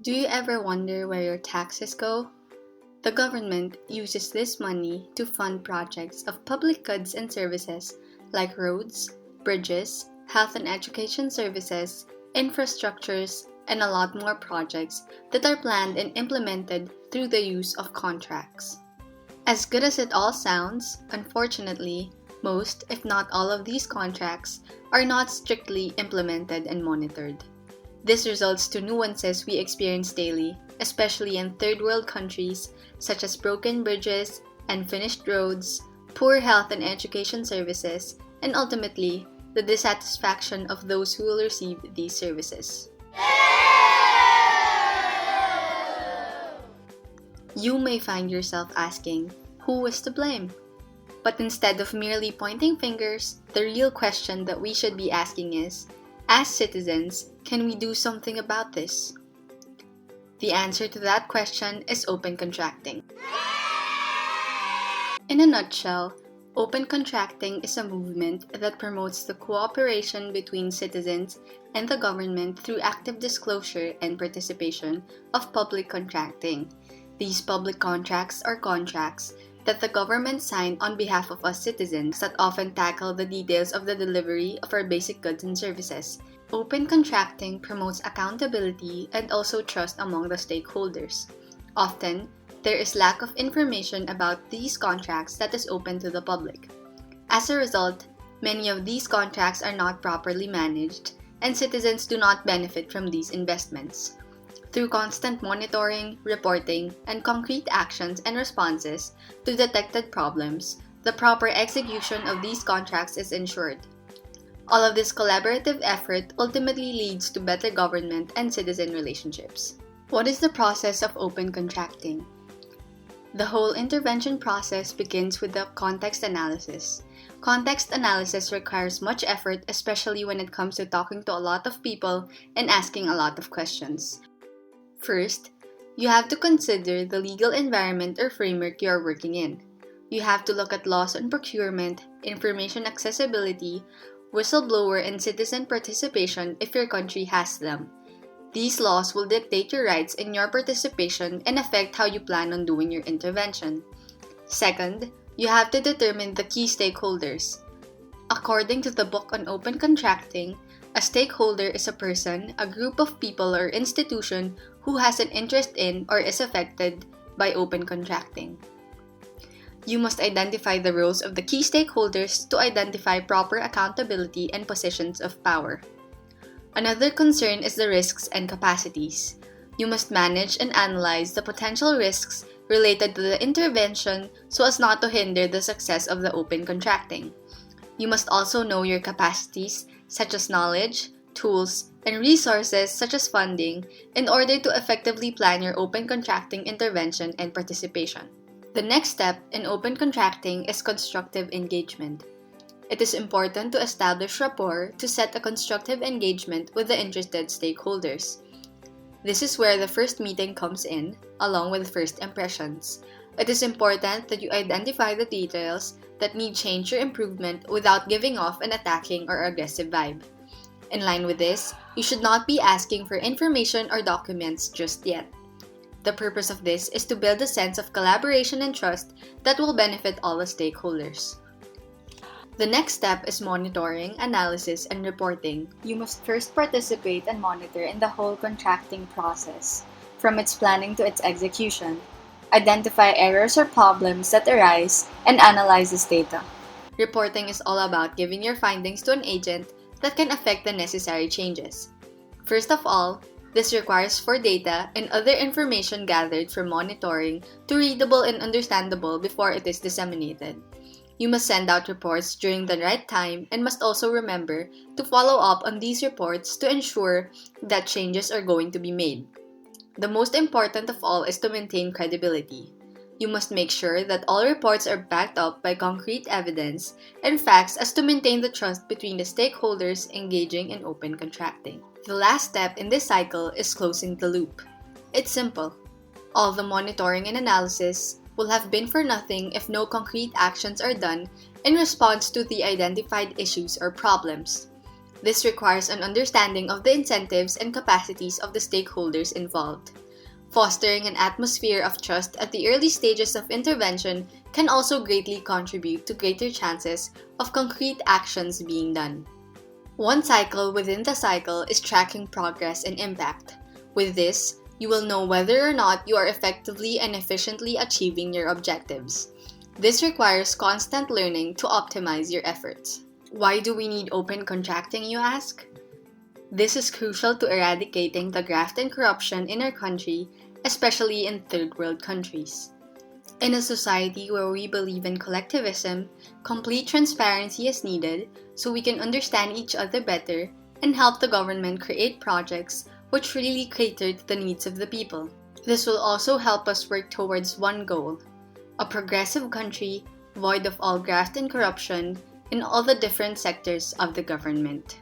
Do you ever wonder where your taxes go? The government uses this money to fund projects of public goods and services like roads, bridges, health and education services, infrastructures, and a lot more projects that are planned and implemented through the use of contracts. As good as it all sounds, unfortunately, most, if not all of these contracts are not strictly implemented and monitored. This results to nuances we experience daily, especially in third world countries such as broken bridges, unfinished roads, poor health and education services, and ultimately, the dissatisfaction of those who will receive these services. You may find yourself asking, who is to blame? But instead of merely pointing fingers, the real question that we should be asking is, as citizens, can we do something about this? The answer to that question is open contracting. In a nutshell, open contracting is a movement that promotes the cooperation between citizens and the government through active disclosure and participation of public contracting. These public contracts are contracts that the government sign on behalf of us citizens that often tackle the details of the delivery of our basic goods and services. Open contracting promotes accountability and also trust among the stakeholders. Often, there is lack of information about these contracts that is open to the public. As a result, many of these contracts are not properly managed, and citizens do not benefit from these investments. Through constant monitoring, reporting, and concrete actions and responses to detected problems, the proper execution of these contracts is ensured. All of this collaborative effort ultimately leads to better government and citizen relationships. What is the process of open contracting? The whole intervention process begins with the context analysis. Context analysis requires much effort, especially when it comes to talking to a lot of people and asking a lot of questions. First, you have to consider the legal environment or framework you are working in. You have to look at laws on procurement, information accessibility, whistleblower and citizen participation if your country has them. These laws will dictate your rights and your participation and affect how you plan on doing your intervention. Second, you have to determine the key stakeholders. According to the book on open contracting, a stakeholder is a person, a group of people or institution who has an interest in or is affected by open contracting. You must identify the roles of the key stakeholders to identify proper accountability and positions of power. Another concern is the risks and capacities. You must manage and analyze the potential risks related to the intervention so as not to hinder the success of the open contracting. You must also know your capacities, such as knowledge, tools, and resources such as funding, in order to effectively plan your open contracting intervention and participation. The next step in open contracting is constructive engagement. It is important to establish rapport to set a constructive engagement with the interested stakeholders. This is where the first meeting comes in, along with first impressions. It is important that you identify the details that need change or improvement without giving off an attacking or aggressive vibe. In line with this, you should not be asking for information or documents just yet. The purpose of this is to build a sense of collaboration and trust that will benefit all the stakeholders. The next step is monitoring, analysis, and reporting. You must first participate and monitor in the whole contracting process, from its planning to its execution. Identify errors or problems that arise, and analyze this data. Reporting is all about giving your findings to an agent that can affect the necessary changes. First of all, this requires for data and other information gathered from monitoring to readable and understandable before it is disseminated. You must send out reports during the right time and must also remember to follow up on these reports to ensure that changes are going to be made. The most important of all is to maintain credibility. You must make sure that all reports are backed up by concrete evidence and facts as to maintain the trust between the stakeholders engaging in open contracting. The last step in this cycle is closing the loop. It's simple. All the monitoring and analysis will have been for nothing if no concrete actions are done in response to the identified issues or problems. This requires an understanding of the incentives and capacities of the stakeholders involved. Fostering an atmosphere of trust at the early stages of intervention can also greatly contribute to greater chances of concrete actions being done. One cycle within the cycle is tracking progress and impact. With this, you will know whether or not you are effectively and efficiently achieving your objectives. This requires constant learning to optimize your efforts. Why do we need open contracting, you ask? This is crucial to eradicating the graft and corruption in our country, especially in third world countries. In a society where we believe in collectivism, complete transparency is needed so we can understand each other better and help the government create projects which really cater to the needs of the people. This will also help us work towards one goal: a progressive country void of all graft and corruption in all the different sectors of the government.